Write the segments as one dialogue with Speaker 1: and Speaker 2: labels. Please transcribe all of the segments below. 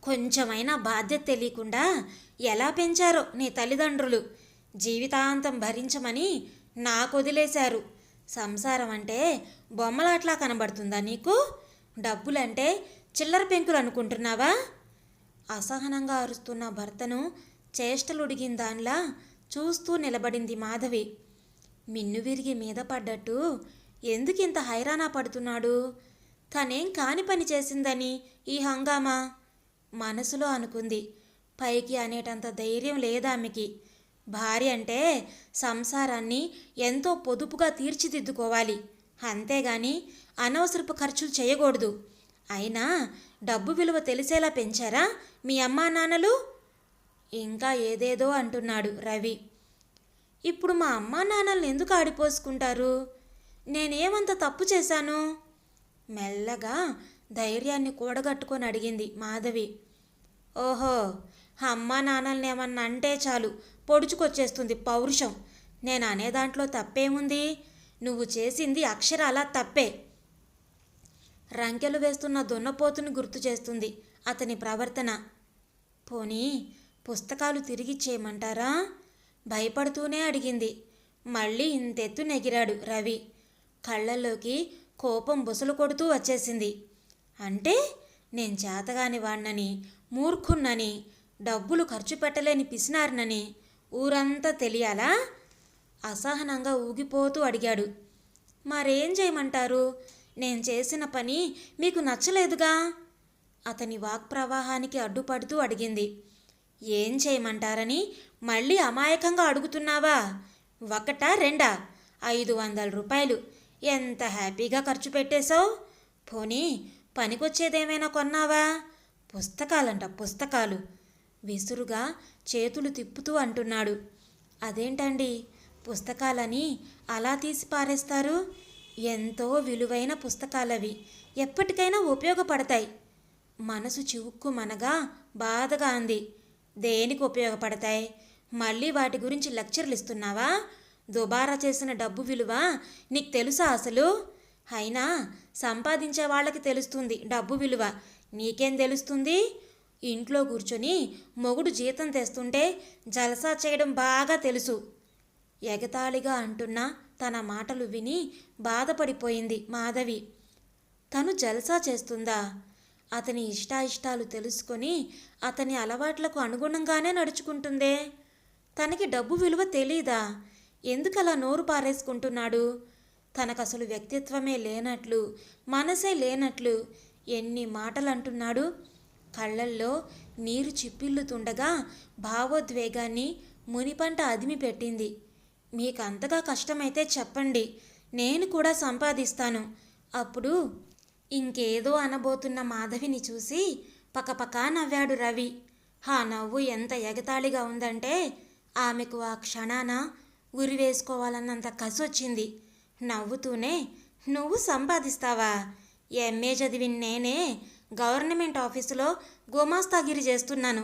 Speaker 1: కొంచెమైనా బాధ్యత తెలియకుండా ఎలా పెంచారో నీ తల్లిదండ్రులు. జీవితాంతం భరించమని నాకు వదిలేశారు. సంసారం అంటే బొమ్మలాట్లా కనబడుతుందా నీకు? డబ్బులంటే చిల్లర పెంకులు అనుకుంటున్నావా? అసహనంగా అరుస్తున్న భర్తను చేష్టలుడిగిన దానిలా చూస్తూ నిలబడింది మాధవి. మిన్ను విరిగి మీద పడ్డట్టు ఎందుకింత హైరానా పడుతున్నాడు? తనేం కాని పని చేసిందని ఈ హంగామా మనసులో అనుకుంది. పైకి అనేటంత ధైర్యం లేదామెకి. భార్య అంటే సంసారాన్ని ఎంతో పొదుపుగా తీర్చిదిద్దుకోవాలి, అంతేగాని అనవసరపు ఖర్చులు చేయకూడదు. అయినా డబ్బు విలువ తెలిసేలా పెంచారా మీ అమ్మా నాన్నలు? ఇంకా ఏదేదో అంటున్నాడు రవి. ఇప్పుడు మా అమ్మా నాన్నల్ని ఎందుకు ఆడిపోసుకుంటారు? నేనేమంత తప్పు చేశాను? మెల్లగా ధైర్యాన్ని కూడగట్టుకొని అడిగింది మాధవి. ఓహో, అమ్మా నాన్నల్ని ఏమన్నా అంటే చాలు పొడుచుకొచ్చేస్తుంది పౌరుషం. నేను అనే దాంట్లో తప్పేముంది? నువ్వు చేసింది అక్షరాలా తప్పే. రంకెలు వేస్తున్న దున్నపోతుని గుర్తు చేస్తుంది అతని ప్రవర్తన. పోనీ పుస్తకాలు తిరిగిచ్చేయమంటారా? భయపడుతూనే అడిగింది. మళ్ళీ ఇంతెత్తు నెగిరాడు రవి. కళ్ళల్లోకి కోపం బుసలు కొడుతూ వచ్చేసింది. అంటే నేను చేతగాని వాణ్ణని, మూర్ఖున్నని, డబ్బులు ఖర్చు పెట్టలేని పిసినారినని ఊరంతా తెలియాలా? అసహనంగా ఊగిపోతూ అడిగాడు. మరేం చేయమంటారు? నేను చేసిన పని మీకు నచ్చలేదుగా? అతని వాక్ప్రవాహానికి అడ్డుపడుతూ అడిగింది. ఏం చేయమంటారని మళ్ళీ అమాయకంగా అడుగుతున్నావా? ఒకటా రెండా? 500 రూపాయలు ఎంత హ్యాపీగా ఖర్చు పెట్టేశావు. పోనీ పనికొచ్చేదేమైనా కొన్నావా? పుస్తకాలంట పుస్తకాలు. విసురుగా చేతులు తిప్పుతూ అంటున్నాడు. అదేంటండి, పుస్తకాలని అలా తీసి పారేస్తారు? ఎంతో విలువైన పుస్తకాలవి, ఎప్పటికైనా ఉపయోగపడతాయి. మనసు చివుక్కుమనగా బాధగా అంది. దేనికి ఉపయోగపడతాయి? మళ్ళీ వాటి గురించి లెక్చర్లు ఇస్తున్నావా? దుబారా చేసిన డబ్బు విలువ నీకు తెలుసా అసలు? అయినా సంపాదించే వాళ్ళకి తెలుస్తుంది డబ్బు విలువ, నీకేం తెలుస్తుంది? ఇంట్లో కూర్చొని మొగుడు జీతం తెస్తుంటే జలసా చేయడం బాగా తెలుసు. ఎగతాళిగా అంటున్న తన మాటలు విని బాధపడిపోయింది మాధవి. తను జలసా చేస్తుందా? అతని ఇష్టాయిష్టాలు తెలుసుకొని అతని అలవాట్లకు అనుగుణంగానే నడుచుకుంటుందే. తనకి డబ్బు విలువ తెలీదా? ఎందుకలా నోరు పారేసుకుంటున్నాడు? తనకసలు వ్యక్తిత్వమే లేనట్లు, మనసే లేనట్లు ఎన్ని మాటలు అంటున్నాడు. కళ్ళల్లో నీరు చిప్పిల్లుతుండగా భావోద్వేగాన్ని మునిపంట అదిమి పెట్టింది. మీకంతగా కష్టమైతే చెప్పండి, నేను కూడా సంపాదిస్తాను. అప్పుడు ఇంకేదో అనబోతున్న మాధవిని చూసి పకపకా నవ్వాడు రవి. ఆ నవ్వు ఎంత ఎగతాళిగా ఉందంటే ఆమెకు ఆ క్షణాన ఉరివేసుకోవాలన్నంత కసొచ్చింది. నవ్వుతూనే, నువ్వు సంపాదిస్తావా? ఎంఏ చదివిన నేనే గవర్నమెంట్ ఆఫీసులో గుమాస్తాగిరి చేస్తున్నాను.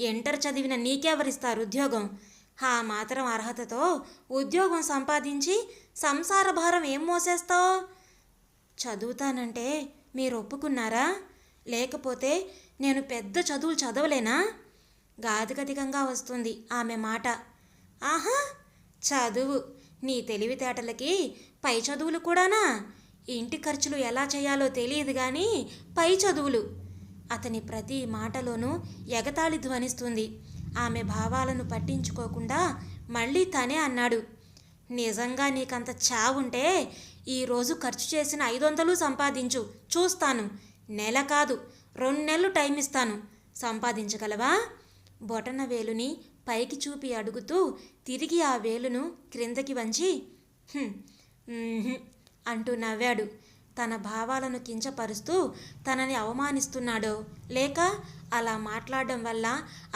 Speaker 1: ఇంటర్ చదివిన నీకెవరిస్తారు ఉద్యోగం? ఆ మాత్రం అర్హతతో ఉద్యోగం సంపాదించి సంసార భారం ఏం మోసేస్తావు? చదువుతానంటే మీరు ఒప్పుకున్నారా? లేకపోతే నేను పెద్ద చదువులు చదవలేనా? గాదిగదిగంగా వస్తుంది ఆమె మాట. ఆహా, చదువు, నీ తెలివితేటలకి పై చదువులు కూడానా? ఇంటి ఖర్చులు ఎలా చేయాలో తెలియదు కానీ పై చదువులు. అతని ప్రతి మాటలోనూ ఎగతాళి ధ్వనిస్తుంది. ఆమె భావాలను పట్టించుకోకుండా మళ్ళీ తనే అన్నాడు. నిజంగా నీకంత చావుంటే ఈరోజు ఖర్చు చేసిన 500 సంపాదించు, చూస్తాను. నెల కాదు 2 నెలలు టైం ఇస్తాను. సంపాదించగలవా? బొటన వేలుని పైకి చూపి అడుగుతూ తిరిగి ఆ వేలును క్రిందకి వంచి అంటూ నవ్వాడు. తన భావాలను కించపరుస్తూ తనని అవమానిస్తున్నాడో, లేక అలా మాట్లాడడం వల్ల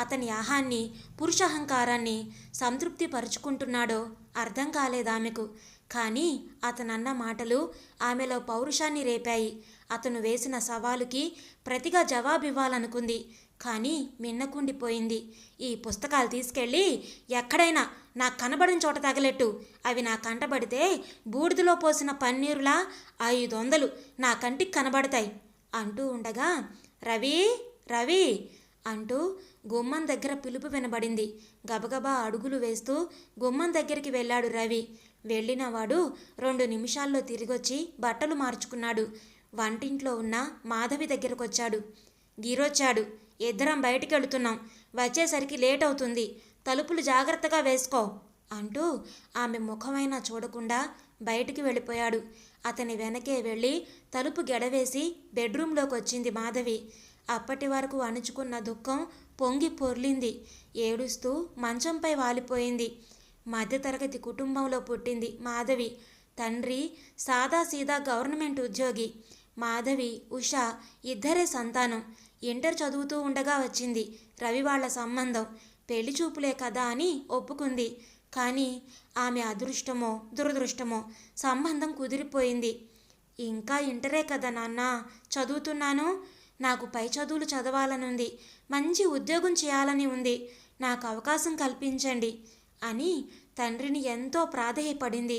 Speaker 1: అతని అహాన్ని, పురుషహంకారాన్ని సంతృప్తి పరుచుకుంటున్నాడో అర్థం కాలేదామెకు. కానీ అతనన్న మాటలు ఆమెలో పౌరుషాన్ని రేపాయి. అతను వేసిన సవాలుకి ప్రతిగా జవాబివ్వాలనుకుంది. కానీ మిన్నకుండిపోయింది. ఈ పుస్తకాలు తీసుకెళ్ళి ఎక్కడైనా నాకు కనబడిన చోట తగలెట్టు. అవి నా కంటబడితే బూడిదలో పోసిన పన్నీరులా 500 నా కంటికి కనబడతాయి అంటూ ఉండగా, రవి రవి అంటూ గుమ్మం దగ్గర పిలుపు వినబడింది. గబగబా అడుగులు వేస్తూ గుమ్మం దగ్గరికి వెళ్ళాడు రవి. వెళ్ళినవాడు 2 నిమిషాల్లో తిరిగొచ్చి బట్టలు మార్చుకున్నాడు. వంటింట్లో ఉన్న మాధవి దగ్గరకొచ్చాడు. గిరొచ్చాడు. ఇద్దరం బయటికి వెళుతున్నాం. వచ్చేసరికి లేట్ అవుతుంది. తలుపులు జాగ్రత్తగా వేసుకో అంటూ ఆమె ముఖమైనా చూడకుండా బయటికి వెళ్ళిపోయాడు. అతని వెనకే వెళ్ళి తలుపు గెడవేసి బెడ్రూంలోకి వచ్చింది మాధవి. అప్పటి వరకు అణుచుకున్న దుఃఖం పొంగి పొర్లింది. ఏడుస్తూ మంచంపై వాలిపోయింది. మధ్యతరగతి కుటుంబంలో పుట్టింది మాధవి. తండ్రి సాదాసీదా గవర్నమెంట్ ఉద్యోగి. మాధవి, ఉష ఇద్దరే సంతానం. ఇంటర్ చదువుతూ ఉండగా వచ్చింది రవి వాళ్ళ సంబంధం. పెళ్లి చూపులే కదా అని ఒప్పుకుంది. కానీ ఆమె అదృష్టమో దురదృష్టమో సంబంధం కుదిరిపోయింది. ఇంకా ఇంటరే కదా నాన్న, చదువుతున్నాను. నాకు పై చదువులు చదవాలనుంది. మంచి ఉద్యోగం చేయాలని ఉంది. నాకు అవకాశం కల్పించండి అని తండ్రిని ఎంతో ప్రాధేయపడింది.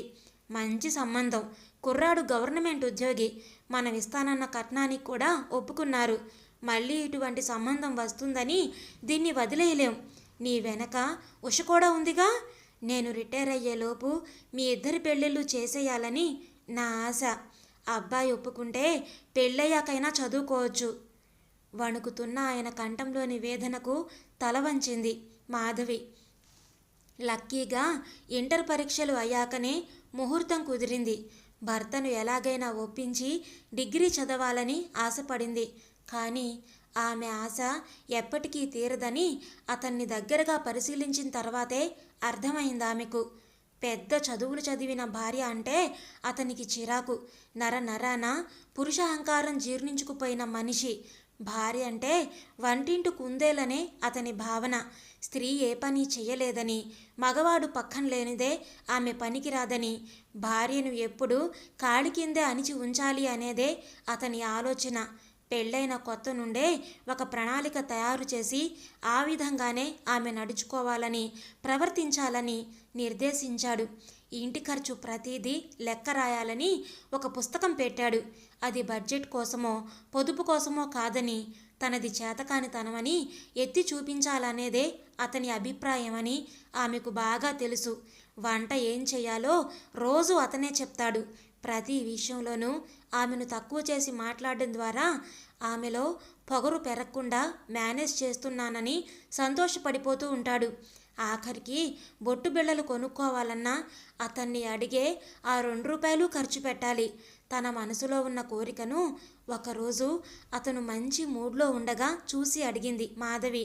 Speaker 1: మంచి సంబంధం. కుర్రాడు గవర్నమెంట్ ఉద్యోగి. మనం ఇస్తానన్న కట్నానికి కూడా ఒప్పుకున్నారు. మళ్ళీ ఇటువంటి సంబంధం వస్తుందని దీన్ని వదిలేయలేం. నీ వెనక ఉష కూడా ఉందిగా. నేను రిటైర్ అయ్యేలోపు మీ ఇద్దరి పెళ్ళిళ్ళు చేసేయాలని నా ఆశ. అబ్బాయి ఒప్పుకుంటే పెళ్ళయ్యాకైనా చదువుకోవచ్చు. వణుకుతున్న ఆయన కంఠంలోని వేదనకు తల వంచింది మాధవి. లక్కీగా ఇంటర్ పరీక్షలు అయ్యాకనే ముహూర్తం కుదిరింది. భర్తను ఎలాగైనా ఒప్పించి డిగ్రీ చదవాలని ఆశపడింది. కానీ ఆమె ఆశ ఎప్పటికీ తీరదని అతన్ని దగ్గరగా పరిశీలించిన తర్వాతే అర్థమైంది ఆమెకు. పెద్ద చదువులు చదివిన భార్య అంటే అతనికి చిరాకు. నరాన పురుషాహంకారం జీర్ణించుకుపోయిన మనిషి. భార్య అంటే వంటింటి కుందేలనే అతని భావన. స్త్రీ ఏ పని చెయ్యలేదని, మగవాడు పక్కన లేనిదే ఆమె పనికిరాదని, భార్యను ఎప్పుడూ కాడి కిందే అణిచి ఉంచాలి అనేదే అతని ఆలోచన. పెళ్ళైన కొత్త నుండే ఒక ప్రణాళిక తయారు చేసి ఆ విధంగానే ఆమె నడుచుకోవాలని, ప్రవర్తించాలని నిర్దేశించాడు. ఇంటి ఖర్చు ప్రతిదీ లెక్క రాయాలని ఒక పుస్తకం పెట్టాడు. అది బడ్జెట్ కోసమో పొదుపు కోసమో కాదని, తనది చేతకానితనమని ఎత్తి చూపించాలనేదే అతని అభిప్రాయమని ఆమెకు బాగా తెలుసు. వంట ఏం చేయాలో రోజు అతనే చెప్తాడు. ప్రతి విషయంలోనూ ఆమెను తక్కువ చేసి మాట్లాడడం ద్వారా ఆమెలో పొగరు పెరగకుండా మేనేజ్ చేస్తున్నానని సంతోషపడిపోతూ ఉంటాడు. ఆఖరికి బొట్టు బిళ్ళలు కొనుక్కోవాలన్నా అతన్ని అడిగే ఆ 2 రూపాయలు ఖర్చు పెట్టాలి. తన మనసులో ఉన్న కోరికను ఒకరోజు అతను మంచి మూడ్లో ఉండగా చూసి అడిగింది మాధవి.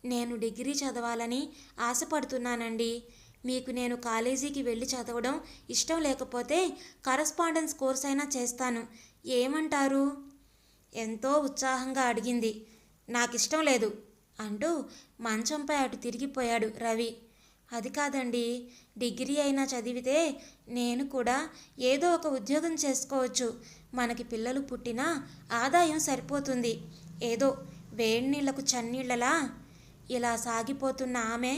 Speaker 1: నేను డిగ్రీ చదవాలని ఆశపడుతున్నానండి. మీకు నేను కాలేజీకి వెళ్ళి చదవడం ఇష్టం లేకపోతే కరస్పాండెన్స్ కోర్స్ అయినా చేస్తాను. ఏమంటారు? ఎంతో ఉత్సాహంగా అడిగింది. నాకిష్టం లేదు అంటూ మంచంపై అటు తిరిగిపోయాడు రవి. అది కాదండి, డిగ్రీ అయినా చదివితే నేను కూడా ఏదో ఒక ఉద్యోగం చేసుకోవచ్చు. మనకి పిల్లలు పుట్టినా ఆదాయం సరిపోతుంది. ఏదో వేడి నీళ్లకు చన్నీళ్లలా. ఇలా సాగిపోతున్న ఆమె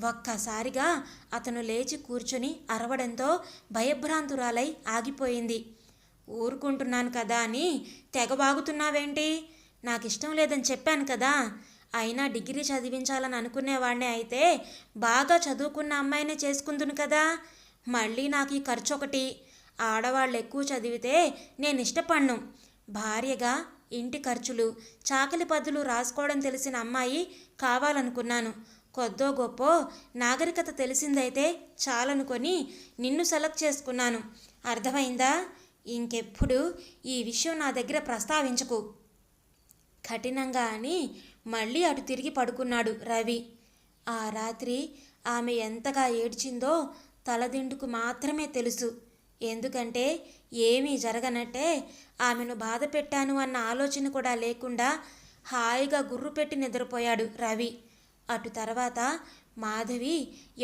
Speaker 1: ఒక్కసారిగా అతను లేచి కూర్చుని అరవడంతో భయభ్రాంతురాలై ఆగిపోయింది. ఊరుకుంటున్నాను కదా అని తెగబాగుతున్నావేంటి? నాకు ఇష్టం లేదని చెప్పాను కదా. అయినా డిగ్రీ చదివించాలని అనుకునేవాడినే అయితే బాగా చదువుకున్న అమ్మాయినే చేసుకుందును కదా. మళ్ళీ నాకు ఈ ఖర్చు ఒకటి. ఆడవాళ్ళు ఎక్కువ చదివితే నేను ఇష్టపడను. భార్యగా ఇంటి ఖర్చులు, చాకలి పద్దులు రాసుకోవడం తెలిసిన అమ్మాయి కావాలనుకున్నాను. కొద్దో గొప్పో నాగరికత తెలిసిందైతే చాలనుకొని నిన్ను సెలెక్ట్ చేసుకున్నాను. అర్థమైందా? ఇంకెప్పుడు ఈ విషయం నా దగ్గర ప్రస్తావించకు కఠినంగా అని మళ్ళీ అటు తిరిగి పడుకున్నాడు రవి. ఆ రాత్రి ఆమె ఎంతగా ఏడ్చిందో తలదిండుకు మాత్రమే తెలుసు. ఎందుకంటే ఏమీ జరగనట్టే ఆమెను బాధ పెట్టాను అన్న ఆలోచన కూడా లేకుండా హాయిగా గుర్రు పెట్టి నిద్రపోయాడు రవి. అటు తర్వాత మాధవి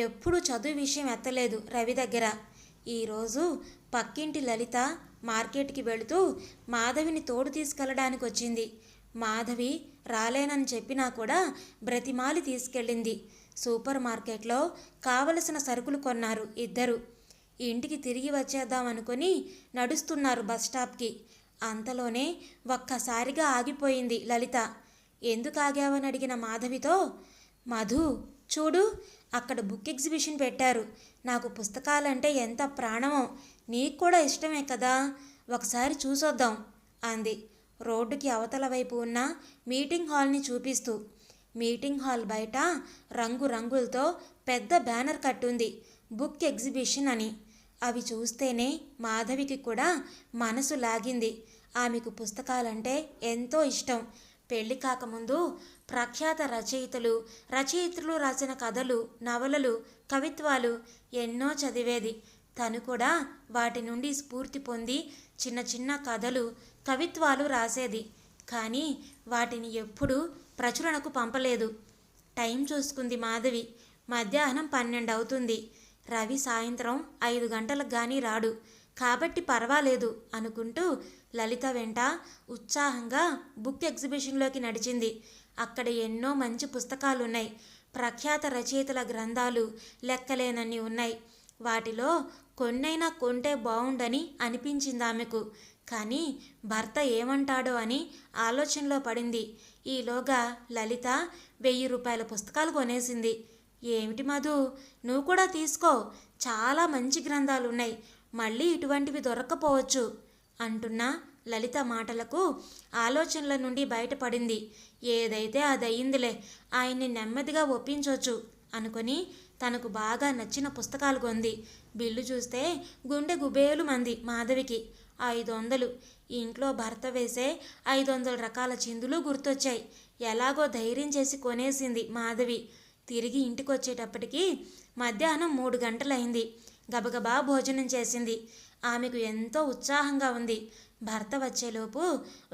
Speaker 1: ఎప్పుడూ చదువు విషయం ఎత్తలేదు రవి దగ్గర. ఈరోజు పక్కింటి లలిత మార్కెట్కి వెళుతూ మాధవిని తోడు తీసుకెళ్ళడానికి వచ్చింది. మాధవి రాలేనని చెప్పినా కూడా బ్రతిమాలి తీసుకెళ్ళింది. సూపర్ మార్కెట్లో కావలసిన సరుకులు కొన్నారు ఇద్దరు. ఇంటికి తిరిగి వచ్చేద్దామనుకొని నడుస్తున్నారు బస్ స్టాప్కి. అంతలోనే ఒక్కసారిగా ఆగిపోయింది లలిత. ఎందుకు ఆగావని అడిగిన మాధవితో, మధు చూడు, అక్కడ బుక్ ఎగ్జిబిషన్ పెట్టారు. నాకు పుస్తకాలంటే ఎంత ప్రాణమో, నీకు కూడా ఇష్టమే కదా, ఒకసారి చూసొద్దాం అంది రోడ్డుకి అవతల వైపు ఉన్న మీటింగ్ హాల్ని చూపిస్తూ. మీటింగ్ హాల్ బయట రంగురంగులతో పెద్ద బ్యానర్ కట్టుంది, బుక్ ఎగ్జిబిషన్ అని. అవి చూస్తేనే మాధవికి కూడా మనసు లాగింది. ఆమెకు పుస్తకాలంటే ఎంతో ఇష్టం. పెళ్లి కాకముందు ప్రఖ్యాత రచయితలు రాసిన కథలు, నవలలు, కవిత్వాలు ఎన్నో చదివేది. తను కూడా వాటి నుండి స్ఫూర్తి పొంది చిన్న చిన్న కథలు, కవిత్వాలు రాసేది. కానీ వాటిని ఎప్పుడూ ప్రచురణకు పంపలేదు. టైం చూసుకుంది మాధవి. మధ్యాహ్నం 12 అవుతుంది. రవి సాయంత్రం 5 గంటలకు కానీ రాడు, కాబట్టి పర్వాలేదు అనుకుంటూ లలిత వెంట ఉత్సాహంగా బుక్ ఎగ్జిబిషన్లోకి నడిచింది. అక్కడ ఎన్నో మంచి పుస్తకాలున్నాయి. ప్రఖ్యాత రచయితల గ్రంథాలు లెక్కలేనన్ని ఉన్నాయి. వాటిలో కొన్నైనా కొంటే బావుండని అనిపించింది ఆమెకు. కానీ భర్త ఏమంటాడో అని ఆలోచనలో పడింది. ఈలోగా లలిత 1000 రూపాయల పుస్తకాలు కొనేసింది. ఏమిటి మధు, నువ్వు కూడా తీసుకో, చాలా మంచి గ్రంథాలున్నాయి, మళ్ళీ ఇటువంటివి దొరక్కపోవచ్చు అంటున్న లలిత మాటలకు ఆలోచనల నుండి బయటపడింది. ఏదైతే అదయ్యిందిలే, ఆయన్ని నెమ్మదిగా ఒప్పించవచ్చు అనుకొని తనకు బాగా నచ్చిన పుస్తకాలు కొంది. బిల్లు చూస్తే గుండె గుబేలు మంది మాధవికి. 500. ఇంట్లో భర్త వేసే 500 రకాల చిందులు గుర్తొచ్చాయి. ఎలాగో ధైర్యం చేసి కొనేసింది మాధవి. తిరిగి ఇంటికొచ్చేటప్పటికి మధ్యాహ్నం 3 గంటలైంది. గబగబా భోజనం చేసింది. ఆమెకు ఎంతో ఉత్సాహంగా ఉంది. భర్త వచ్చేలోపు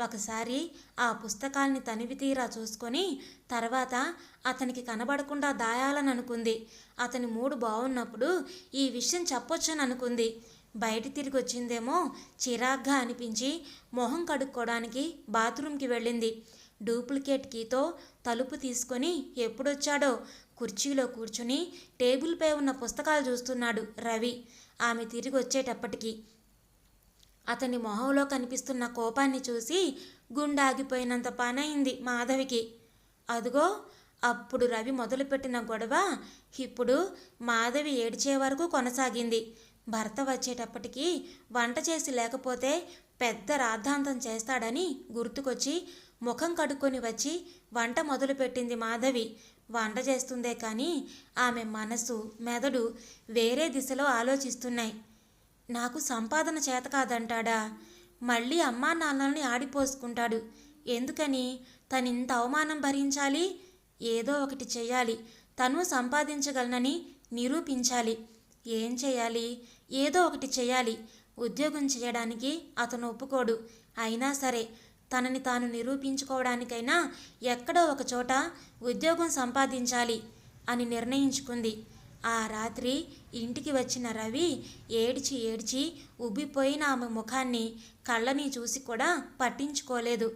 Speaker 1: ఒకసారి ఆ పుస్తకాల్ని తనివి తీరా చూసుకొని తర్వాత అతనికి కనబడకుండా దాయాలని అనుకుంది. అతని మూడు బాగున్నప్పుడు ఈ విషయం చెప్పొచ్చని అనుకుంది. బయట తిరిగి వచ్చిందేమో చిరాగ్గా అనిపించి మొహం కడుక్కోవడానికి బాత్రూంకి వెళ్ళింది. డూప్లికేట్ కీతో తలుపు తీసుకొని ఎప్పుడొచ్చాడో కుర్చీలో కూర్చుని టేబుల్పై ఉన్న పుస్తకాలు చూస్తున్నాడు రవి. ఆమె తిరిగి వచ్చేటప్పటికి అతని మొహంలో కనిపిస్తున్న కోపాన్ని చూసి గుండాగిపోయినంత పనైంది మాధవికి. అదుగో అప్పుడు రవి మొదలుపెట్టిన గొడవ ఇప్పుడు మాధవి ఏడ్చే వరకు కొనసాగింది. భర్త వచ్చేటప్పటికి వంట చేసి లేకపోతే పెద్ద రాద్ధాంతం చేస్తాడని గుర్తుకొచ్చి ముఖం కడుక్కొని వచ్చి వంట మొదలుపెట్టింది మాధవి. వంట చేస్తుందే కానీ ఆమె మనసు, మెదడు వేరే దిశలో ఆలోచిస్తున్నాయి. నాకు సంపాదన చేత కాదంటాడా, మళ్ళీ అమ్మా నాన్నల్ని ఆడిపోసుకుంటాడు. ఎందుకని తనింత అవమానం భరించాలి? ఏదో ఒకటి చెయ్యాలి. తను సంపాదించగలనని నిరూపించాలి. ఏం చేయాలి? ఏదో ఒకటి చేయాలి. ఉద్యోగం చేయడానికి అతను ఒప్పుకోడు. అయినా సరే తనని తాను నిరూపించుకోవడానికైనా ఎక్కడో ఒక చోట ఉద్యోగం సంపాదించాలి అని నిర్ణయించుకుంది. ఆ రాత్రి ఇంటికి వచ్చిన రవి ఏడ్చి ఏడ్చి ఉబ్బిపోయిన ఆమె ముఖాన్ని, కళ్ళని చూసి కూడా పట్టించుకోలేదు.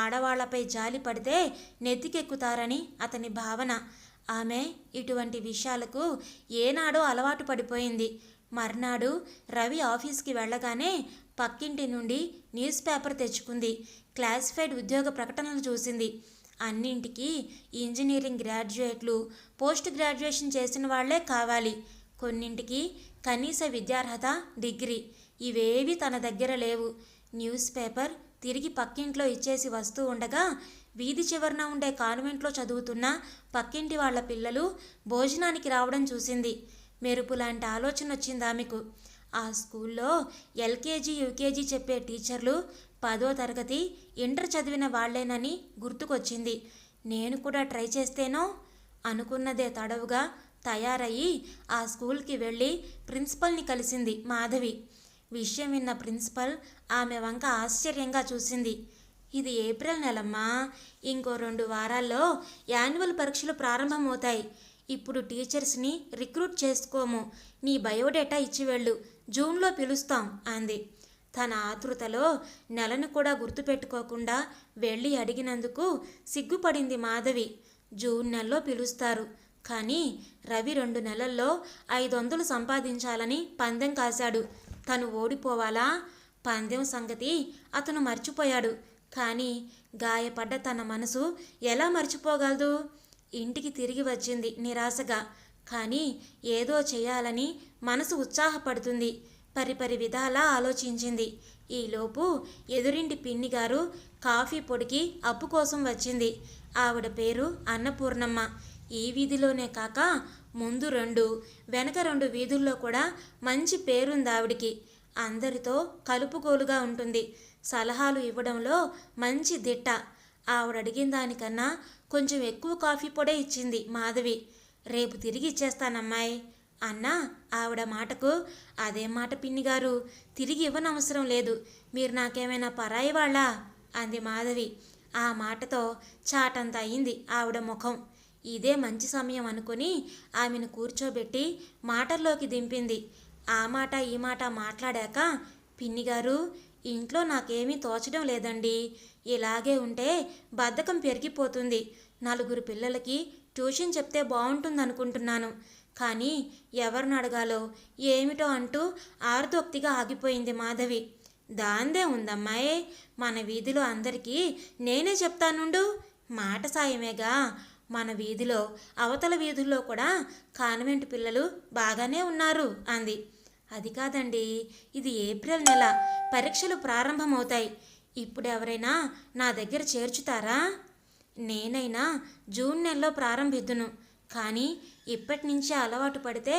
Speaker 1: ఆడవాళ్లపై జాలి పడితే నెత్తికెక్కుతారని అతని భావన. ఆమె ఇటువంటి విషయాలకు ఏనాడో అలవాటు పడిపోయింది. మర్నాడు రవి ఆఫీస్కి వెళ్ళగానే పక్కింటి నుండి న్యూస్ పేపర్ తెచ్చుకుంది. క్లాసిఫైడ్ ఉద్యోగ ప్రకటనలు చూసింది. అన్నింటికీ ఇంజనీరింగ్ గ్రాడ్యుయేట్లు, పోస్ట్ గ్రాడ్యుయేషన్ చేసిన వాళ్లే కావాలి. కొన్నింటికి కనీస విద్యార్హత డిగ్రీ. ఇవేవి తన దగ్గర లేవు. న్యూస్ పేపర్ తిరిగి పక్కింట్లో ఇచ్చేసి వస్తూ ఉండగా వీధి చివరన ఉండే కాన్వెంట్లో చదువుతున్న పక్కింటి వాళ్ల పిల్లలు భోజనానికి రావడం చూసింది. మెరుపు లాంటి ఆలోచన వచ్చింది ఆమెకు. ఆ స్కూల్లో ఎల్కేజీ, యూకేజీ చెప్పే టీచర్లు 10వ తరగతి, ఇంటర్ చదివిన వాళ్లేనని గుర్తుకొచ్చింది. నేను కూడా ట్రై చేస్తేనో అనుకున్నదే తడవుగా తయారయ్యి ఆ స్కూల్కి వెళ్ళి ప్రిన్సిపల్ని కలిసింది మాధవి. విషయం విన్న ప్రిన్సిపల్ ఆమె వంక ఆశ్చర్యంగా చూసింది. ఇది ఏప్రిల్ నెలమ్మా, ఇంకో 2 వారాల్లో యాన్యువల్ పరీక్షలు ప్రారంభమవుతాయి. ఇప్పుడు టీచర్స్ని రిక్రూట్ చేసుకోము. నీ బయోడేటా ఇచ్చి వెళ్ళు, జూన్లో పిలుస్తాం అంది. తన ఆతృతలో నెలను కూడా గుర్తుపెట్టుకోకుండా వెళ్ళి అడిగినందుకు సిగ్గుపడింది మాధవి. జూన్ నెలలో పిలుస్తారు, కానీ రవి 2 నెలల్లో 500 సంపాదించాలని పందెం కాశాడు. తను ఓడిపోవాలా? పందెం సంగతి అతను మర్చిపోయాడు. కానీ గాయపడ్డ తన మనసు ఎలా మర్చిపోగలదు? ఇంటికి తిరిగి వచ్చింది నిరాశగా. కానీ ఏదో చేయాలని మనసు ఉత్సాహపడుతుంది. పరిపరి విధాలా ఆలోచించింది. ఈలోపు ఎదురింటి పిన్ని గారు కాఫీ పొడికి అప్పు కోసం వచ్చింది. ఆవిడ పేరు అన్నపూర్ణమ్మ. ఈ వీధిలోనే కాక ముందు 2, వెనక 2 వీధుల్లో కూడా మంచి పేరుంది ఆవిడికి. అందరితో కలుపుగోలుగా ఉంటుంది. సలహాలు ఇవ్వడంలో మంచి దిట్ట. ఆవిడ అడిగిన దానికన్నా కొంచెం ఎక్కువ కాఫీ పొడే ఇచ్చింది మాధవి. రేపు తిరిగి ఇచ్చేస్తానమ్మాయి అన్నా ఆవిడ మాటకు, అదేం మాట పిన్నిగారు, తిరిగి ఇవ్వనవసరం లేదు, మీరు నాకేమైనా పరాయి వాళ్ళా అంది మాధవి. ఆ మాటతో చాటంత అయింది ఆవిడ ముఖం. ఇదే మంచి సమయం అనుకుని ఆమెను కూర్చోబెట్టి మాటల్లోకి దింపింది. ఆ మాట ఈ మాట మాట్లాడాక, పిన్నిగారు, ఇంట్లో నాకేమీ తోచడం లేదండి. ఇలాగే ఉంటే బద్ధకం పెరిగిపోతుంది. 4 పిల్లలకి ట్యూషన్ చెప్తే బాగుంటుందనుకుంటున్నాను. కానీ ఎవరిని అడగాలో ఏమిటో అంటూ ఆర్దోక్తిగా ఆగిపోయింది మాధవి. దాందే ఉందమ్మాయే, మన వీధిలో అందరికీ నేనే చెప్తానుండు. మాట సాయమేగా. మన వీధిలో అవతల వీధుల్లో కూడా కాన్వెంట్ పిల్లలు బాగానే ఉన్నారు అంది. అది కాదండి, ఇది ఏప్రిల్ నెల, పరీక్షలు ప్రారంభమవుతాయి. ఇప్పుడు ఎవరైనా నా దగ్గర చేర్చుతారా? నేనైనా జూన్ నెలలో ప్రారంభిద్దును. కానీ ఇప్పటి నుంచే అలవాటు పడితే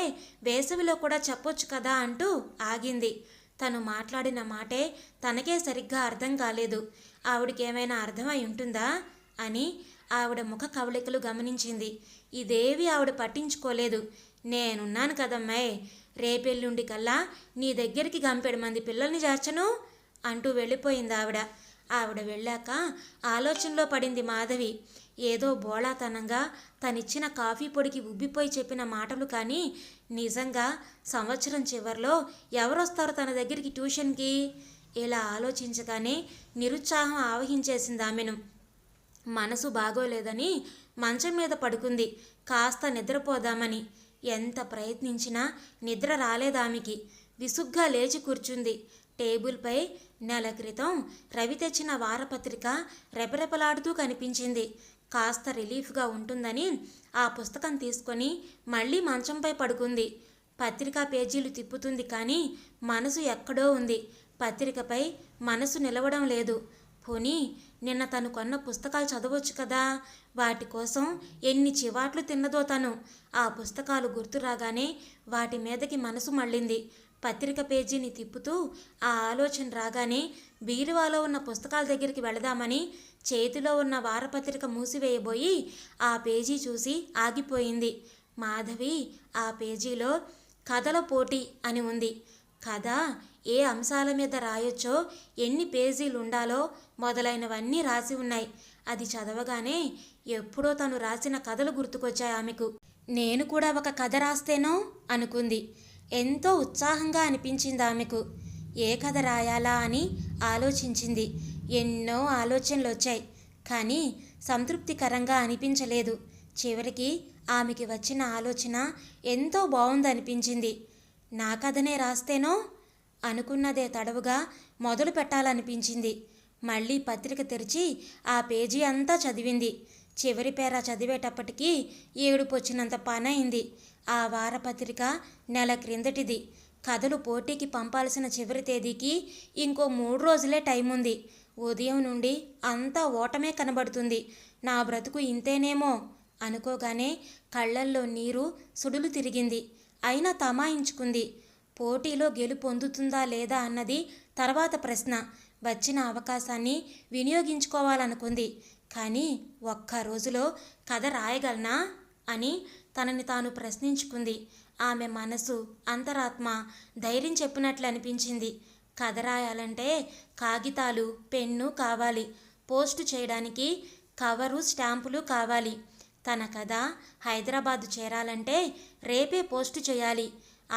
Speaker 1: వేసవిలో కూడా చెప్పొచ్చు కదా అంటూ ఆగింది. తను మాట్లాడిన మాటే తనకే సరిగ్గా అర్థం కాలేదు. ఆవిడకేమైనా అర్థమై ఉంటుందా అని ఆవిడ ముఖ కవళికలు గమనించింది. ఇదేవి ఆవిడ పట్టించుకోలేదు. నేనున్నాను కదమ్మాయ్, రేపెల్లుండి కల్లా నీ దగ్గరికి గంపెడు మంది పిల్లల్ని చేర్చను అంటూ వెళ్ళిపోయింది ఆవిడ. ఆవిడ వెళ్ళాక ఆలోచనలో పడింది మాధవి. ఏదో బోళాతనంగా తనిచ్చిన కాఫీ పొడికి ఉబ్బిపోయి చెప్పిన మాటలు కానీ, నిజంగా సంవత్సరం చివరిలో ఎవరొస్తారు తన దగ్గరికి ట్యూషన్కి? ఇలా ఆలోచించగానే నిరుత్సాహం ఆవహించేసింది ఆమెను. మనసు బాగోలేదని మంచం మీద పడుకుంది, కాస్త నిద్రపోదామని. ఎంత ప్రయత్నించినా నిద్ర రాలేదామెకి. విసుగ్గా లేచి కూర్చుంది. టేబుల్పై నెల క్రితం రవి తెచ్చిన వారపత్రిక రెపరెపలాడుతూ కనిపించింది. కాస్త రిలీఫ్గా ఉంటుందని ఆ పుస్తకం తీసుకొని మళ్ళీ మంచంపై పడుకుంది. పత్రికా పేజీలు తిప్పుతుంది కానీ మనసు ఎక్కడో ఉంది. పత్రికపై మనసు నిలవడం లేదు. పోనీ నిన్న తను కొన్న పుస్తకాలు చదవచ్చు కదా. వాటి కోసం ఎన్ని చివాట్లు తిన్నదో తను. ఆ పుస్తకాలు గుర్తు రాగానే వాటి మీదకి మనసు మళ్ళింది. పత్రిక పేజీని తిప్పుతూ ఆ ఆలోచన రాగానే బీరువాలో ఉన్న పుస్తకాల దగ్గరికి వెళదామని చేతిలో ఉన్న వారపత్రిక మూసివేయబోయి ఆ పేజీ చూసి ఆగిపోయింది. మాధవి ఆ పేజీలో కథల పోటీ అని ఉంది. కథ ఏ అంశాల మీద రాయొచ్చో, ఎన్ని పేజీలు ఉండాలో మొదలైనవన్నీ రాసి ఉన్నాయి. అది చదవగానే ఎప్పుడో తను రాసిన కథలు గుర్తుకొచ్చాయి ఆమెకు. నేను కూడా ఒక కథ రాస్తేనో అనుకుంది. ఎంతో ఉత్సాహంగా అనిపించింది ఆమెకు. ఏ కథ రాయాలా అని ఆలోచించింది. ఎన్నో ఆలోచనలు వచ్చాయి, కానీ సంతృప్తికరంగా అనిపించలేదు. చివరికి ఆమెకి వచ్చిన ఆలోచన ఎంతో బాగుందనిపించింది. నా కథనే రాస్తేనో అనుకున్నదే తడవుగా మొదలు పెట్టాలనిపించింది. మళ్ళీ పత్రిక తెరిచి ఆ పేజీ అంతా చదివింది. చివరి పేర చదివేటప్పటికీ ఏడుపొచ్చినంత పనైంది. ఆ వారపత్రిక నెల క్రిందటిది. కథలు పోటీకి పంపాల్సిన చివరి తేదీకి ఇంకో 3 రోజులే టైం ఉంది. ఉదయం నుండి అంతా ఓటమే కనబడుతుంది. నా బ్రతుకు ఇంతేనేమో అనుకోగానే కళ్ళల్లో నీరు సుడులు తిరిగింది. అయినా తమాయించుకుంది. పోటీలో గెలుపొందుతుందా లేదా అన్నది తర్వాత ప్రశ్న. వచ్చిన అవకాశాన్ని వినియోగించుకోవాలనుకుంది. కానీ ఒక్క రోజులో కథ రాయగలనా అని తనని తాను ప్రశ్నించుకుంది. ఆమె మనసు అంతరాత్మ ధైర్యం చెప్పినట్లు అనిపించింది. కథ రాయాలంటే కాగితాలు, పెన్ను కావాలి. పోస్టు చేయడానికి కవరు, స్టాంపులు కావాలి. తన కథ హైదరాబాదు చేరాలంటే రేపే పోస్టు చేయాలి.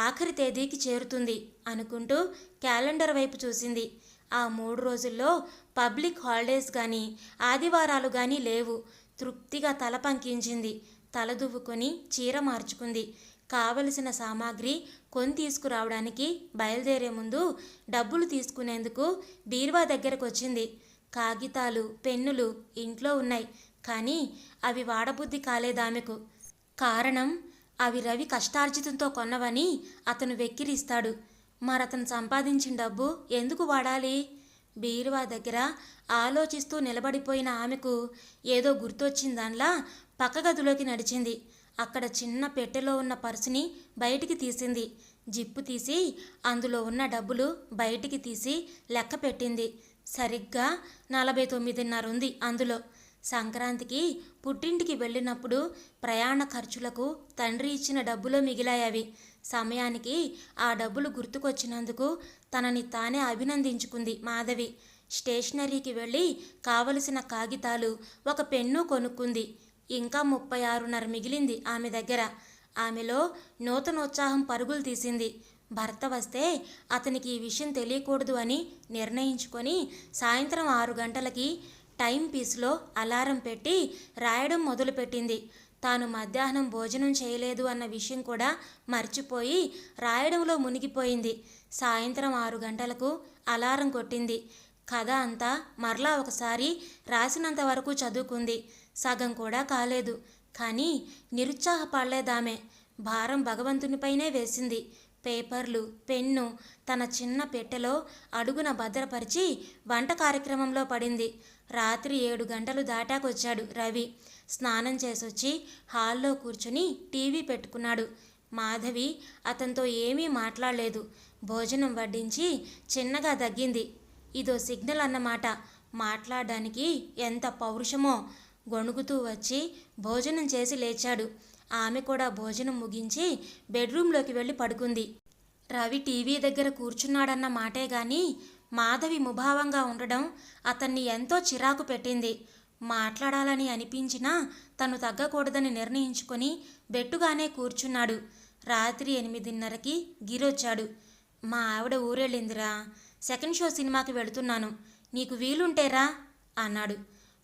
Speaker 1: ఆఖరి తేదీకి చేరుతుంది అనుకుంటూ క్యాలెండర్ వైపు చూసింది. ఆ 3 రోజుల్లో పబ్లిక్ హాలిడేస్ కానీ ఆదివారాలు కానీ లేవు. తృప్తిగా తల పంకించింది. తలదువ్వుకొని చీర మార్చుకుంది. కావలసిన సామాగ్రి కొని తీసుకురావడానికి బయలుదేరే ముందు డబ్బులు తీసుకునేందుకు బీరువా దగ్గరకు వచ్చింది. కాగితాలు, పెన్నులు ఇంట్లో ఉన్నాయి. కానీ అవి వాడబుద్ధి కాలేదామెకు. కారణం, అవి రవి కష్టార్జితంతో కొన్నవని అతను వెక్కిరిస్తాడు. మరతను సంపాదించిన డబ్బు ఎందుకు వాడాలి? బీరువా దగ్గర ఆలోచిస్తూ నిలబడిపోయిన ఆమెకు ఏదో గుర్తొచ్చిందాన్లా పక్క గదిలోకి నడిచింది. అక్కడ చిన్న పెట్టెలో ఉన్న పర్సుని బయటికి తీసింది. జిప్పు తీసి అందులో ఉన్న డబ్బులు బయటికి తీసి లెక్క పెట్టింది. సరిగ్గా 49.5 ఉంది అందులో. సంక్రాంతికి పుట్టింటికి వెళ్ళినప్పుడు ప్రయాణ ఖర్చులకు తండ్రి ఇచ్చిన డబ్బులో మిగిలాయవి. సమయానికి ఆ డబ్బులు గుర్తుకొచ్చినందుకు తనని తానే అభినందించుకుంది మాధవి. స్టేషనరీకి వెళ్ళి కావలసిన కాగితాలు, ఒక పెన్ను కొనుక్కుంది. ఇంకా 36.5 మిగిలింది ఆమె దగ్గర. ఆమెలో నూతనోత్సాహం పరుగులు తీసింది. భర్త వస్తే అతనికి ఈ విషయం తెలియకూడదు అని నిర్ణయించుకొని సాయంత్రం 6 గంటలకి టైం పీస్లో అలారం పెట్టి రాయడం మొదలుపెట్టింది. తాను మధ్యాహ్నం భోజనం చేయలేదు అన్న విషయం కూడా మర్చిపోయి రాయడంలో మునిగిపోయింది. సాయంత్రం 6 గంటలకు అలారం కొట్టింది. కథ అంతా మరలా ఒకసారి రాసినంత వరకు చదువుకుంది. సగం కూడా కాలేదు. కానీ నిరుత్సాహపడలేదామె. భారం భగవంతునిపైనే వేసింది. పేపర్లు, పెన్ను తన చిన్న పెట్టెలో అడుగున భద్రపరిచి వంట కార్యక్రమంలో పడింది. రాత్రి 7 గంటలు దాటాకొచ్చాడు రవి. స్నానం చేసొచ్చి హాల్లో కూర్చుని టీవీ పెట్టుకున్నాడు. మాధవి అతనితో ఏమీ మాట్లాడలేదు. భోజనం వడ్డించి చిన్నగా దగ్గింది. ఇదో సిగ్నల్ అన్నమాట. మాట్లాడడానికి ఎంత పౌరుషమో. గొణుగుతూ వచ్చి భోజనం చేసి లేచాడు. ఆమె కూడా భోజనం ముగించి బెడ్రూంలోకి వెళ్ళి పడుకుంది. రవి టీవీ దగ్గర కూర్చున్నాడన్న మాటే గాని మాధవి ముభావంగా ఉండడం అతన్ని ఎంతో చిరాకు పెట్టింది. మాట్లాడాలని అనిపించినా తను తగ్గకూడదని నిర్ణయించుకొని బెట్టుగానే కూర్చున్నాడు. రాత్రి 8:30కి గిరొచ్చాడు. మా ఆవిడ ఊరెళ్ళిందిరా, సెకండ్ షో సినిమాకి వెళుతున్నాను, నీకు వీలుంటేరా అన్నాడు.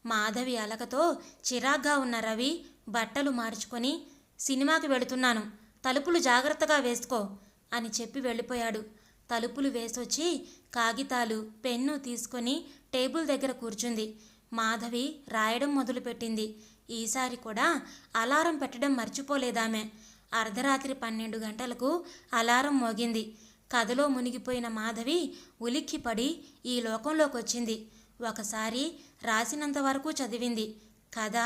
Speaker 1: మాధవి అలకతో చిరాగ్గా ఉన్న రవి బట్టలు మార్చుకొని సినిమాకి వెళుతున్నాను, తలుపులు జాగ్రత్తగా వేసుకో అని చెప్పి వెళ్ళిపోయాడు. తలుపులు వేసొచ్చి కాగితాలు, పెన్ను తీసుకొని టేబుల్ దగ్గర కూర్చుంది. మాధవి రాయడం మొదలుపెట్టింది. ఈసారి కూడా అలారం పెట్టడం మర్చిపోలేదామె. అర్ధరాత్రి 12 గంటలకు అలారం మోగింది. కథలో మునిగిపోయిన మాధవి ఉలిక్కిపడి ఈ లోకంలోకి వచ్చింది. ఒకసారి రాసినంత వరకు చదివింది. కథ